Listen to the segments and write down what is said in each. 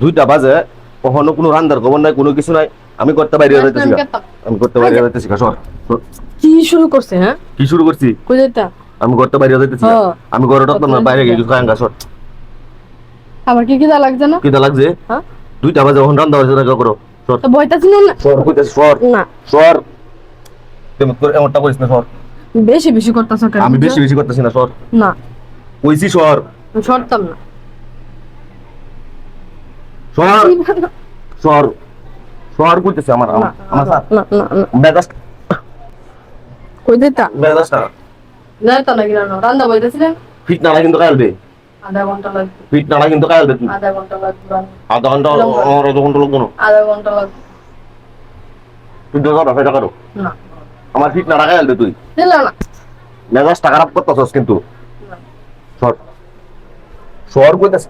দুইটা বাজে, কখনো কোনো রান্দার খবর নাই, কোনো কিছু নাই। আমি করতে বাইরে যাইতেছি, আমি করতে বাইরে যাইতেছি। সর, কি শুরু করছে? হ্যাঁ, কি শুরু করছি? কই যাইতা? আমি করতে বাইরে যাইতেছি, আমি ঘরে ঢুকতাম না, বাইরে গিয়ে কিছু খাই। সর। আবার কি কিদা লাগছে না? কিটা লাগছে? হ্যাঁ, দুইটা বাজে, কখন রান্না হয়েছে না করো। সর, তো বইতাছি না। সর কইতেছি, সর না, সর। তুমি এমনটা করিস না, সর। বেশি বেশি করতেছ কেন? আমি বেশি বেশি করতেছি না, সর। না, কইছি সর। আমি সরতাম না। সর সর সর কইতেছি। আমার না আমার না না না, মেজাজ, কই যাইতা? মেজাজটা যাইতা লাগি না, রান্না বইতাছিলেন। ফিট না কিন্তু কালবে, আধা ঘন্টা লাগবে। ফিট না কিন্তু কালবে। আধা ঘন্টা লাগবে। আধা ঘন্টা আর আধা ঘন্টা লাগবে না। আধা ঘন্টা লাগবে। তুই তো কথা ফেটা করো না, আমার ফিট না কালবে। তুই দিল না। মেজাজটা খারাপ করতেছস কিন্তু। সর সর কইতেছি।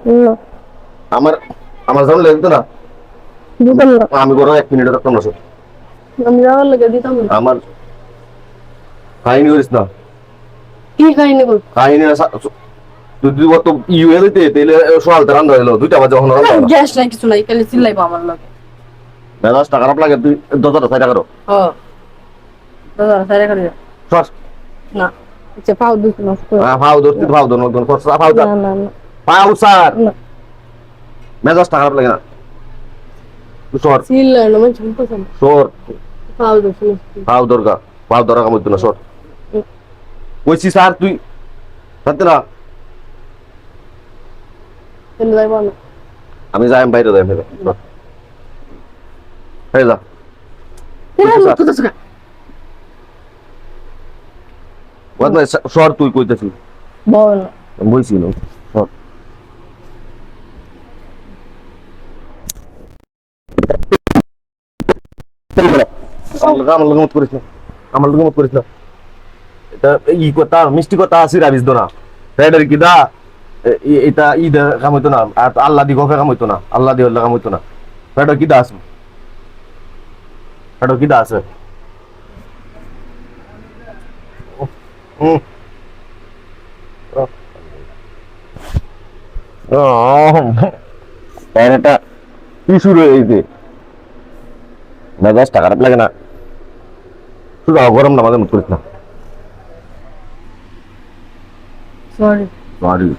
আমার আমার জান লাগতো না, দিতাম না। আমি বড় 1 মিনিট রাখতাম না। সর, আমি যাওয়ার লাগে দিতাম না। আমার কাহিনী করিস না। কি কাহিনী বল? কাহিনী তুই কত ইউ হইতে তেলে সকালতে রান্না হইলো, 2টা বাজে এখন রান্না হলো। গ্যাস নাই, কিছু নাই, খালি চিল্লাইবো আমার লাগে। মেজাজটা খারাপ লাগে। তুই 10টা সাইডা করো। হ্যাঁ, দাদা সাইরে করে। সর। না, আচ্ছা পাও দিছ না। ফাউ ধরছি, ফাউ ধর নতুন ফসা ফাউ না ধর। না না ফাউ স্যার, না, মেজাজটা খারাপ লাগে না। তুই সর, চিল্লাই না, মানে ঝুমকো না। সর। পাও দিছ না। ফাউ দরগা, ফাউ দরগা কাম হইতো না। সর কইছি স্যার, তুই সত্যি না। কেন যাইবো না? আমি যাই, আমি বাইরে যাই। সর, হয়ে যা। সর তুই কইতেছি, বল না। বইছি না। সর, আমার লগে মত করিস না, আমার লগে মত করিস না। এটা ই কথা, মিষ্টি কথা আছে রাবিস দোনা। তাইডার কি দা, এটা ঈদ কাম হইতো না, আর আল্লাহ দি গফে কাম হইতো না, আল্লাহ দি কাম হইতো না। এটা কি দা আছে, এটা কি দা আছে। এটা কি শুরু হয়েছে? মেজাজটা খারাপ লাগে না? শুধু গরম না, মাঝে মত করিস না। সরি সরি,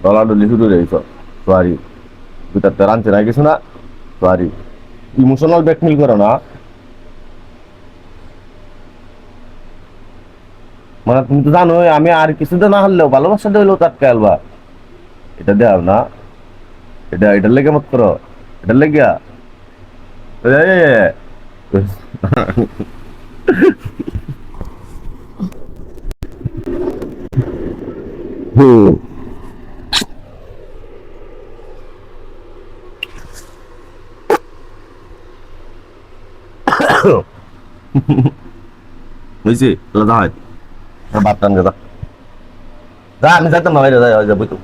ডলাডলি শুরু হয়েছ। সরি, তুই তার আনছে না কিছু না। সরি, ইমোশনাল ব্ল্যাকমেল করো না। মানে তুমি তো জানো আমি আর কিছুতে না হলেও ভালোবাসা দিলেও তার খেলবা। এটা দেও না, এটা এটার লেগে মত করো, এটার লেগিয়া। বুঝছি, ভাত টান যা, আমি যাইতাম না বাইরে, যাই যাবো তো।